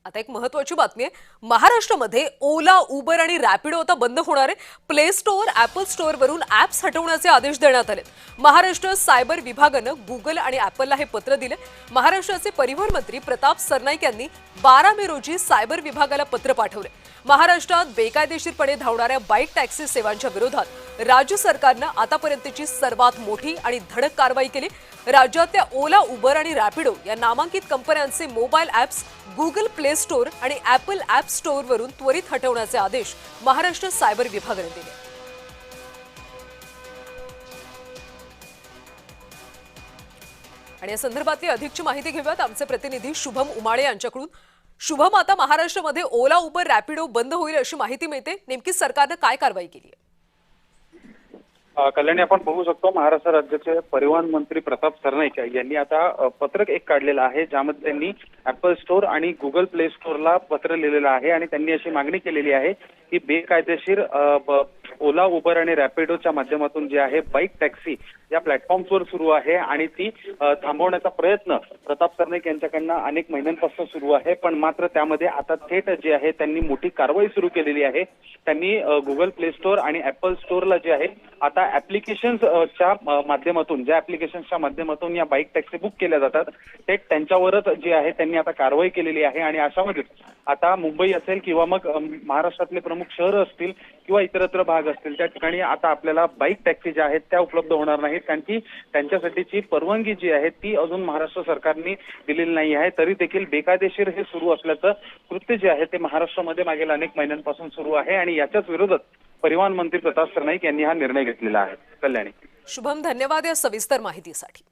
आता एक महत्त्वाची बातमी आहे। महाराष्ट्रामध्ये ओला, उबर आणि रॅपिडो आता बंद होणार आहे। प्ले स्टोअर, ॲपल स्टोअरवरून ॲप्स हटवण्याचे आदेश देण्यात आले। महाराष्ट्र सायबर विभागानं गुगल आणि ॲपलला हे पत्र दिले। महाराष्ट्राचे परिवहन मंत्री प्रताप सरनाईक यांनी 12 मे रोजी सायबर विभागाला पत्र पाठवले। महाराष्ट्रात बेकायदेशीरपणे धावणाऱ्या बाईक टॅक्सी सेवांच्या विरोधात राज्य सरकारनं आतापर्यंतची सर्वात मोठी आणि धडक कारवाई केली। राज्यातल्या ओला, उबर आणि रॅपिडो या नामांकित कंपन्यांचे mobile apps Google play store आणि ॲपल ॲप स्टोअरवरून त्वरित हटवण्याचे आदेश महाराष्ट्र सायबर विभागाने दिले। आणि या संदर्भातली अधिकची माहिती घेऊयात आमचे प्रतिनिधी शुभम उमाळे यांच्याकडून। शुभम, आता महाराष्ट्रामध्ये ओला, उबर, रॅपिडो बंद होईल अशी माहिती मिळते, नेमकी सरकारने काय कारवाई केली आहे? कल्याणी, आपण बघू शकतो महाराष्ट्र राज्याचे परिवहन मंत्री प्रताप सरनाईक यांनी आता पत्रक एक काढलेलं आहे, ज्यामध्ये त्यांनी ॲपल स्टोअर आणि गुगल प्ले स्टोअरला पत्र लिहिलेलं आहे आणि त्यांनी अशी मागणी केलेली आहे की बेकायदेशीर ओला, उबर आणि रॅपिडोच्या माध्यमातून जे आहे बाईक टॅक्सी या प्लॅटफॉर्म्सवर सुरू आहे आणि ती थांबवण्याचा प्रयत्न प्रताप सरनाईक यांच्याकडनं अनेक महिन्यांपासून सुरू आहे। पण मात्र त्यामध्ये आता थेट जे आहे त्यांनी मोठी कारवाई सुरू केलेली आहे। त्यांनी गुगल प्ले स्टोअर आणि ॲपल स्टोअरला जे आहे आता ॲप्लिकेशन्सच्या माध्यमातून, ज्या ॲप्लिकेशन्सच्या माध्यमातून या बाईक टॅक्सी बुक केल्या जातात ते त्यांच्यावरच जे आहे त्यांनी आता कारवाई केलेली आहे। आणि अशामध्येच आता मुंबई असेल किंवा मग महाराष्ट्रातले प्रमुख शहरं असतील किंवा इतरत्र भाग असतील, त्या ठिकाणी आता आपल्याला बाईक टॅक्सी ज्या आहेत त्या उपलब्ध होणार नाहीत, कारण की त्यांच्यासाठीची परवानगी जी आहे ती अजून महाराष्ट्र सरकारने दिलेली नाही आहे। तरी देखील बेकायदेशीर हे सुरू असल्याचं कृत्य जे आहे ते महाराष्ट्रामध्ये मागील अनेक महिन्यांपासून सुरू आहे आणि याच्याच विरोधात परिवहन मंत्री प्रताप सरनाईक यांनी हा निर्णय घेतलेला आहे। कल्याणी, शुभम, धन्यवाद या सविस्तर माहितीसाठी।